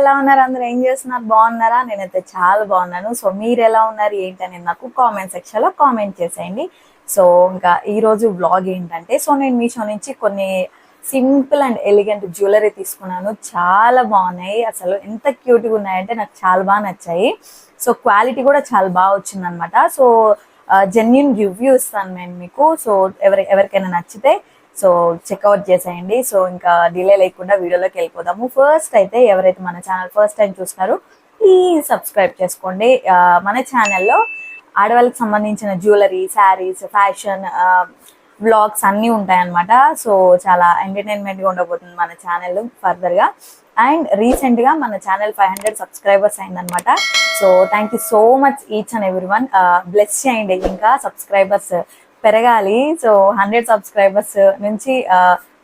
ఎలా ఉన్నారు? అందరూ ఏం చేస్తున్నారు? బాగున్నారా? నేనైతే చాలా బాగున్నాను. సో మీరు ఎలా ఉన్నారు ఏంటని నాకు కామెంట్ సెక్షన్ లో కామెంట్ చేసేయండి. సో ఇంకా ఈ రోజు వ్లాగ్ ఏంటంటే, సో నేను మీషో నుంచి కొన్ని సింపుల్ అండ్ ఎలిగెంట్ జ్యువెలరీ తీసుకున్నాను. చాలా బాగున్నాయి. అసలు ఎంత క్యూట్గా ఉన్నాయంటే నాకు చాలా బాగా నచ్చాయి. సో క్వాలిటీ కూడా చాలా బాగా వచ్చింది అనమాట. సో జెన్యున్ రివ్యూ ఇస్తాను నేను మీకు. సో ఎవరికైనా నచ్చితే సో చెక్అవుట్ చేసేయండి. సో ఇంకా డిలే లేకుండా వీడియోలోకి వెళ్ళిపోదాము. ఫస్ట్ అయితే ఎవరైతే మన ఛానల్ ఫస్ట్ టైం చూస్తున్నారో ప్లీజ్ సబ్స్క్రైబ్ చేసుకోండి. మన ఛానల్లో ఆడవాళ్ళకి సంబంధించిన జ్యువెలరీ, శారీస్, ఫ్యాషన్ వ్లాగ్స్ అన్నీ ఉంటాయన్నమాట. సో చాలా ఎంటర్టైన్మెంట్గా ఉండబోతుంది మన ఛానల్ ఫర్దర్గా. అండ్ రీసెంట్గా మన ఛానల్ 500 సబ్స్క్రైబర్స్ అయిందనమాట. So thank you so much each and every one. Bless చేయండి, ఇంకా సబ్స్క్రైబర్స్ పెరగాలి. సో 100 సబ్స్క్రైబర్స్ నుంచి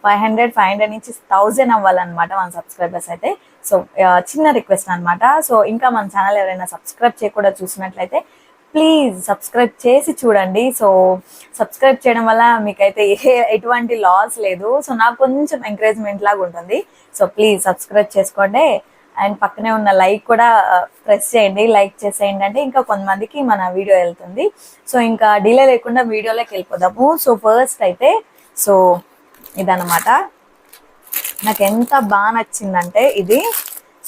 500 నుంచి 1000 అవ్వాలన్నమాట మన సబ్స్క్రైబర్స్ అయితే. సో చిన్న రిక్వెస్ట్ అనమాట. సో ఇంకా మన ఛానల్ ఎవరైనా సబ్స్క్రైబ్ చేయకుండా చూసినట్లయితే ప్లీజ్ సబ్స్క్రైబ్ చేసి చూడండి. సో సబ్స్క్రైబ్ చేయడం వల్ల మీకైతే ఎటువంటి లాస్ లేదు. సో నాకు కొంచెం ఎంకరేజ్మెంట్ లాగా ఉంటుంది. సో ప్లీజ్ సబ్స్క్రైబ్ చేసుకోండి. అండ్ పక్కనే ఉన్న లైక్ కూడా ప్రెస్ చేయండి. లైక్ చేసేయండి అంటే ఇంకా కొంతమందికి మన వీడియో వెళ్తుంది. సో ఇంకా డిలే లేకుండా వీడియోలోకి వెళ్ళిపోదాము. సో ఫస్ట్ అయితే సో ఇదన్నమాట. నాకు ఎంత బాగా నచ్చిందంటే ఇది.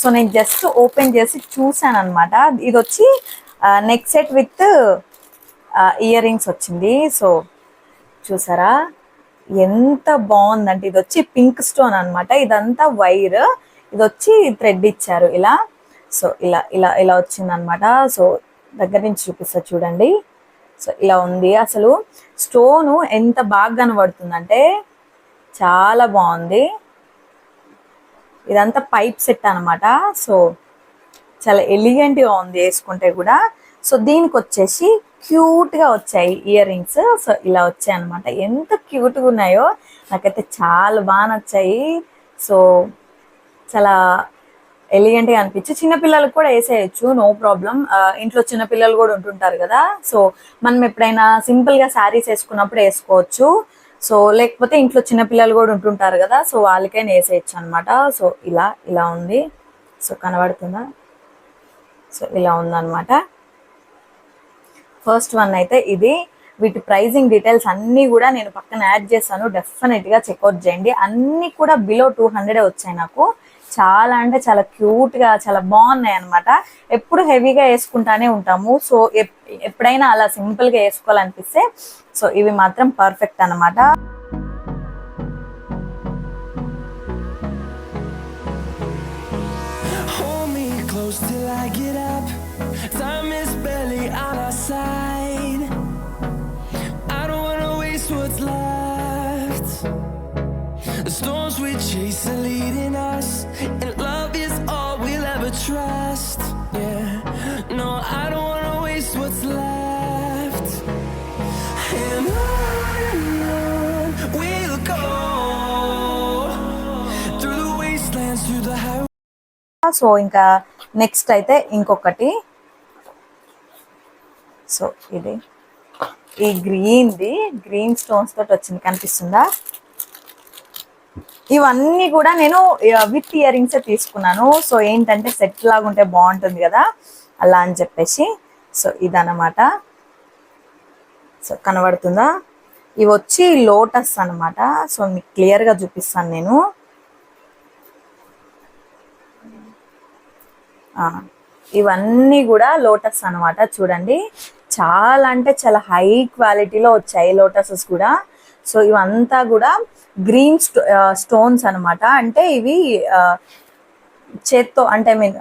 సో నేను జస్ట్ ఓపెన్ చేసి చూసాను అనమాట. ఇది వచ్చి neck set with ear rings వచ్చింది. సో చూసారా ఎంత బాగుందంటే, ఇది వచ్చి పింక్ స్టోన్ అనమాట. ఇదంతా వైర్, ఇది వచ్చి థ్రెడ్ ఇచ్చారు ఇలా. సో ఇలా ఇలా ఇలా వచ్చింది అనమాట. సో దగ్గర నుంచి చూపిస్తా చూడండి. సో ఇలా ఉంది. అసలు స్టోను ఎంత బాగా కనబడుతుందంటే చాలా బాగుంది. ఇదంతా పైప్ సెట్ అనమాట. సో చాలా ఎలిగెంట్గా ఉంది వేసుకుంటే కూడా. సో దీనికి వచ్చేసి క్యూట్గా వచ్చాయి ఇయర్ రింగ్స్. సో ఇలా వచ్చాయి అనమాట. ఎంత క్యూట్గా ఉన్నాయో నాకైతే చాలా బాగా నచ్చాయి. సో చాలా ఎలిగెంట్గా అనిపించి చిన్నపిల్లలకు కూడా వేసేయచ్చు, నో ప్రాబ్లం. ఇంట్లో చిన్నపిల్లలు కూడా ఉంటుంటారు కదా. సో మనం ఎప్పుడైనా సింపుల్గా శారీస్ వేసుకున్నప్పుడు వేసుకోవచ్చు. సో లేకపోతే ఇంట్లో చిన్నపిల్లలు కూడా ఉంటుంటారు కదా, సో వాళ్ళకైనా వేసేయచ్చు అనమాట. సో ఇలా ఇలా ఉంది. సో కనబడుతుందా? సో ఇలా ఉందన్నమాట. ఫస్ట్ వన్ అయితే ఇది. వీటి ప్రైజింగ్ డీటెయిల్స్ అన్నీ కూడా నేను పక్కన యాడ్ చేస్తాను, డెఫినెట్గా చెక్అవుట్ చేయండి. అన్నీ కూడా బిలో 200 వచ్చాయి నాకు. చాలా అంటే చాలా క్యూట్గా చాలా బాగున్నాయి అనమాట. ఎప్పుడు హెవీగా వేసుకుంటానే ఉంటాము. సో ఎప్పుడైనా అలా సింపుల్గా వేసుకోవాలనిపిస్తే సో ఇవి మాత్రం పర్ఫెక్ట్ అనమాట. Till I get up, time is barely on our side. I don't wanna waste what's left. The storms we chase are leading us, and love is all we'll ever trust. Yeah, no, I don't wanna waste what's left. And on we'll go, through the wastelands, through the highways. So ఇంకా next అయితే ఇంకొకటి. So ఇది ఈ green stones తోటి వచ్చింది, కనిపిస్తుందా? ఇవన్నీ కూడా నేను విత్ ఇయర్ రింగ్స్ తీసుకున్నాను. సో ఏంటంటే సెట్ లాగా ఉంటే బాగుంటుంది కదా, అలా అని చెప్పేసి. సో ఇదన్నమాట. సో కనబడుతుందా? ఇవి వచ్చి లోటస్ అనమాట. సో మీకు క్లియర్గా చూపిస్తాను నేను. ఇవన్నీ కూడా లోటస్ అనమాట. చూడండి, చాలా అంటే చాలా హై క్వాలిటీలో వచ్చాయి లోటసెస్ కూడా. సో ఇవంతా కూడా గ్రీన్ స్టోన్స్ అనమాట. అంటే ఇవి చేత్తో అంటే ఐ మీన్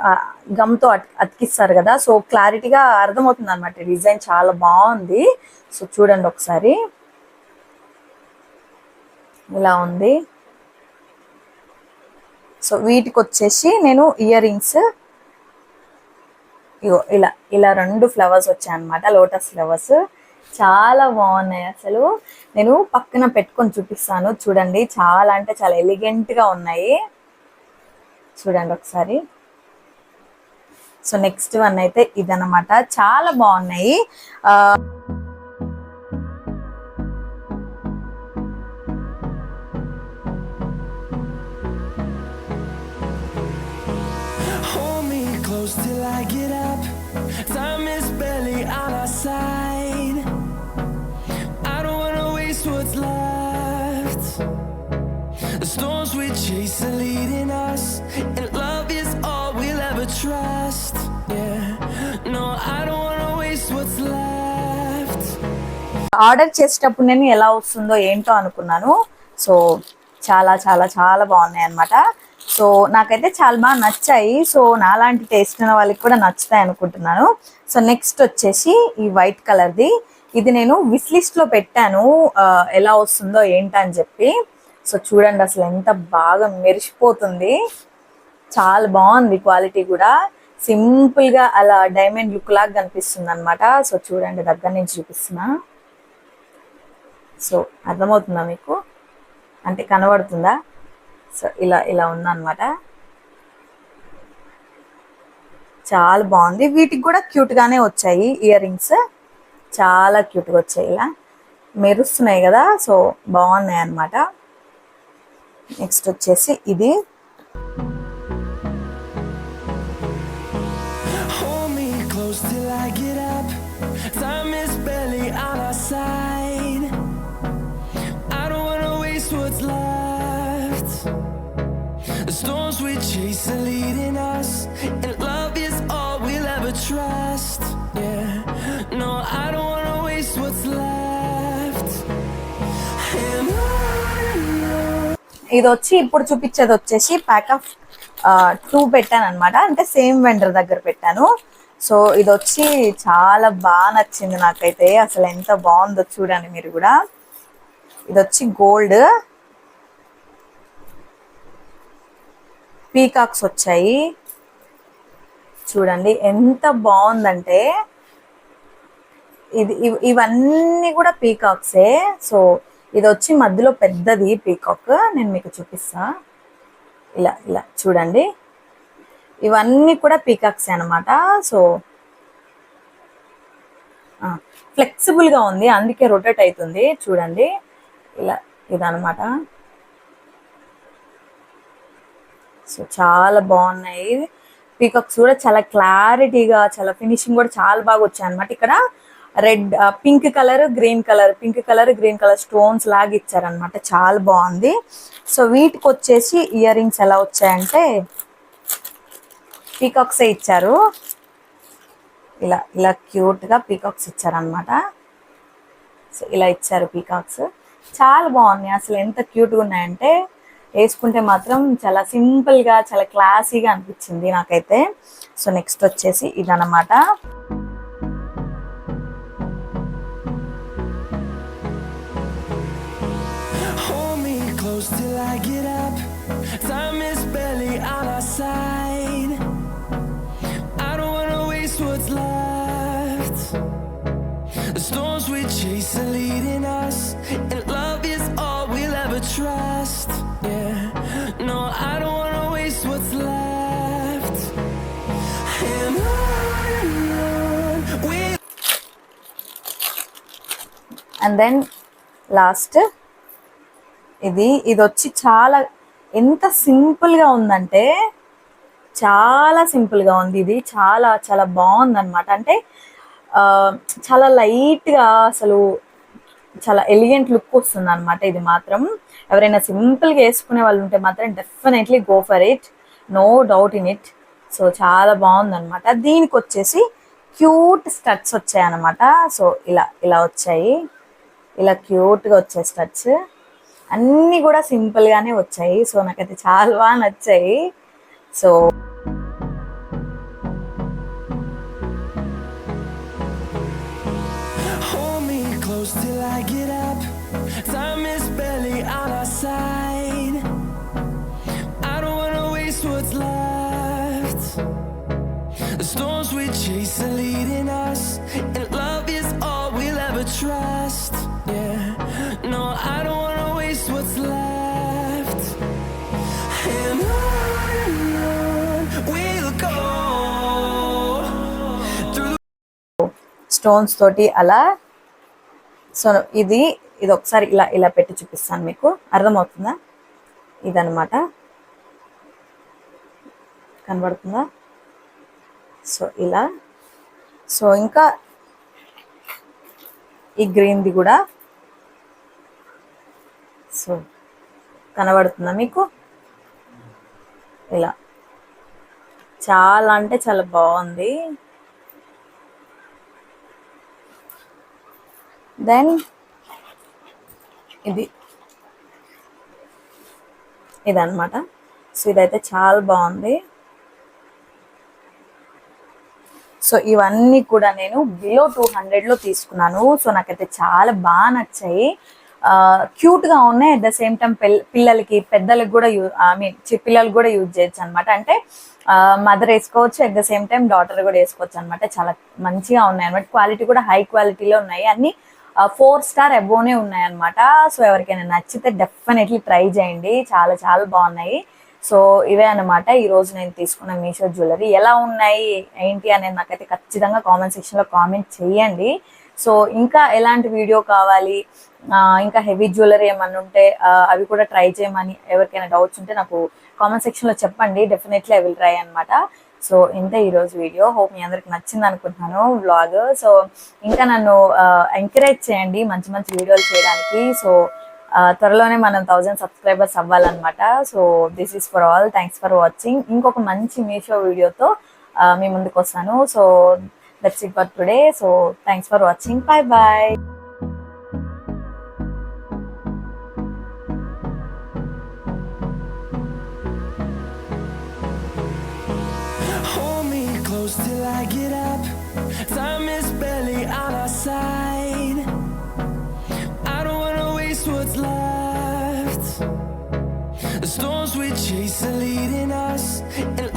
గమ్తో అతికిస్తారు కదా. సో క్లారిటీగా అర్థమవుతుంది అనమాట. డిజైన్ చాలా బాగుంది. సో చూడండి ఒకసారి, ఇలా ఉంది. సో వీటికి వచ్చేసి నేను ఇయర్ రింగ్స్ ఇగో ఇలా ఇలా 2 ఫ్లవర్స్ వచ్చాయి అనమాట, లోటస్ ఫ్లవర్స్. చాలా బాగున్నాయి. అసలు నేను పక్కన పెట్టుకొని చూపిస్తాను చూడండి. చాలా అంటే చాలా ఎలిగెంట్గా ఉన్నాయి. చూడండి ఒకసారి. సో నెక్స్ట్ వన్ అయితే ఇదన్నమాట. చాలా బాగున్నాయి. close till I get up. Time is barely on our side. I don't wanna waste what's left. The storms we chase are leading us, and love is all we'll ever trust. Yeah, no, I don't wanna waste what's left. Order చేసేటప్పుడు నేను ఎలా వస్తుందో ఏంటో అనుకున్నాను. So చాలా చాలా చాలా బాగున్నాయి అన్నమాట. సో నాకైతే చాలా బాగా నచ్చాయి. సో నాలాంటి టేస్ట్ ఉన్న వాళ్ళకి కూడా నచ్చుతాయి అనుకుంటున్నాను. సో నెక్స్ట్ వచ్చేసి ఈ వైట్ కలర్ది, ఇది నేను విష్ లిస్ట్లో పెట్టాను ఎలా వస్తుందో ఏంటని చెప్పి. సో చూడండి అసలు ఎంత బాగా మెరిసిపోతుంది, చాలా బాగుంది క్వాలిటీ కూడా. సింపుల్గా అలా డైమండ్ లుక్ లాగా కనిపిస్తుంది అనమాట. సో చూడండి దగ్గర నుంచి చూపిస్తున్నా. సో అర్థమవుతుందా మీకు, అంటే కనబడుతుందా? సో ఇలా ఇలా ఉందన్నమాట, చాలా బాగుంది. వీటికి కూడా క్యూట్గానే వచ్చాయి ఇయర్ రింగ్స్, చాలా క్యూట్గా వచ్చాయి, ఇలా మెరుస్తున్నాయి కదా. సో బాగున్నాయి అన్నమాట. నెక్స్ట్ వచ్చేసి ఇది Hold me close till I get up. Time is barely on our side. I don't wanna waste what's left. The storms we chase are leading us, and love is all we'll ever trust. Yeah, no, I don't wanna waste what's left. And on. ఇది వచ్చి ఇప్పుడు చూపించేది వచ్చేసి pack of 2 పెట్టాను అనమాట, అంటే same vendor దగ్గర పెట్టాను. సో ఇది వచ్చి చాలా బాగా నచ్చింది నాకైతే, అసలు ఎంత బాగుందో చూడండి మీరు కూడా. ఇది వచ్చి గోల్డ్ పీకాక్స్ వచ్చాయి, చూడండి ఎంత బాగుందంటే. ఇవన్నీ కూడా పీకాక్సే. సో ఇది వచ్చి మధ్యలో పెద్దది పీకాక్, నేను మీకు చూపిస్తా. ఇలా ఇలా చూడండి, ఇవన్నీ కూడా పీకాక్సే అనమాట. సో ఫ్లెక్సిబుల్గా ఉంది, అందుకే రొటేట్ అవుతుంది చూడండి. ఇలా ఇదనమాట. సో చాలా బాగున్నాయి పీకాక్స్ కూడా, చాలా క్లారిటీగా, చాలా ఫినిషింగ్ కూడా చాలా బాగా వచ్చాయి అనమాట. ఇక్కడ red pink colour green colour, pink colour green colour stones లాగా ఇచ్చారనమాట, చాలా బాగుంది. సో వీటికి వచ్చేసి ఇయర్ రింగ్స్ ఎలా వచ్చాయంటే పీకాక్సే ఇచ్చారు, ఇలా ఇలా క్యూట్గా పీకాక్స్ ఇచ్చారనమాట. సో ఇలా ఇచ్చారు పీకాక్స్, చాలా బాగున్నాయి. అసలు ఎంత క్యూట్గా ఉన్నాయంటే వేసుకుంటే మాత్రం చాలా సింపుల్గా, చాలా క్లాసీగా అనిపించింది నాకైతే. సో నెక్స్ట్ వచ్చేసి ఇదన్నమాట. Till I get up, time is barely on our side. I don't wanna waste what's left. The storms we chase are leading us, and love is all we'll ever trust. Yeah, no, I don't wanna waste what's left. And on we'll. And then last ఇది వచ్చి చాలా ఎంత సింపుల్గా ఉందంటే చాలా సింపుల్గా ఉంది. ఇది చాలా చాలా బాగుందన్నమాట. అంటే చాలా లైట్గా, అసలు చాలా ఎలిగెంట్ లుక్ వస్తుంది అనమాట. ఇది మాత్రం ఎవరైనా సింపుల్గా వేసుకునే వాళ్ళు ఉంటే మాత్రం definitely go for it, no doubt in it. So చాలా బాగుందన్నమాట. దీనికి వచ్చేసి క్యూట్ స్టడ్స్ వచ్చాయి అనమాట. సో ఇలా ఇలా వచ్చాయి, ఇలా క్యూట్గా వచ్చాయి స్టడ్స్, అన్నీ కూడా సింపుల్గానే వచ్చాయి. సో నాకైతే చాలా బాగా నచ్చాయి. So Hold me close till I get up. Time is barely on our side. I don't wanna waste what's left. The storms we chase are leading us, and love is all we'll ever trust. Yeah, no, I don't wanna waste what's left. And on we'll go through the stones తోటి అలా. So ఇది ఒకసారి ఇలా ఇలా పెట్టి చూపిస్తాను, మీకు అర్థమవుతుందా? ఇదన్నమాట, కనబడుతుందా? సో ఇలా. సో ఇంకా ఈ గ్రీన్ది కూడా సో కనబడుతుందా మీకు? ఇలా చాలా అంటే చాలా బాగుంది. దెన్ ఇదన్నమాట. సో ఇదైతే చాలా బాగుంది. సో ఇవన్నీ కూడా నేను బిలో 200లో తీసుకున్నాను. సో నాకైతే చాలా బాగా నచ్చాయి. క్యూట్గా ఉన్నాయి. అట్ ద సేమ్ టైం పిల్లలకి పెద్దలకు కూడా పిల్లలకు కూడా యూజ్ చేయొచ్చు అనమాట. అంటే మదర్ వేసుకోవచ్చు, at the same time daughter కూడా వేసుకోవచ్చు అనమాట. చాలా మంచిగా ఉన్నాయి అనమాట. క్వాలిటీ కూడా హై క్వాలిటీలో ఉన్నాయి. అన్ని 4 స్టార్ అబోనే ఉన్నాయి అనమాట. సో ఎవరికైనా నచ్చితే డెఫినెట్లీ ట్రై చేయండి. చాలా చాలా బాగున్నాయి. సో ఇవే అనమాట ఈరోజు నేను తీసుకున్న మీషో జ్యువెలరీ. ఎలా ఉన్నాయి ఏంటి అనేది నాకైతే ఖచ్చితంగా కామెంట్ సెక్షన్లో కామెంట్ చేయండి. సో ఇంకా ఎలాంటి వీడియో కావాలి, ఇంకా హెవీ జ్యువెలరీ ఏమన్నా ఉంటే అవి కూడా ట్రై చేయమని ఎవరికైనా డౌట్స్ ఉంటే నాకు కామెంట్ సెక్షన్లో చెప్పండి. డెఫినెట్లీ ఐ విల్ ట్రై అనమాట. సో ఇంతే ఈరోజు వీడియో. హోప్ మీ అందరికి నచ్చింది అనుకుంటున్నాను వ్లాగ్. సో ఇంకా నన్ను ఎంకరేజ్ చేయండి మంచి మంచి వీడియోలు చేయడానికి. సో త్వరలోనే మనం 1000 సబ్స్క్రైబర్స్ అవ్వాలన్నమాట. So this is for all. Thanks for watching. ఇంకొక మంచి మీషో వీడియోతో మీ ముందుకు వస్తాను. So that's it for today. So thanks for watching. Bye bye. Hold me close till I get up. Time is barely on our side. I don't wanna waste what's left. The storms we chase are leading us, and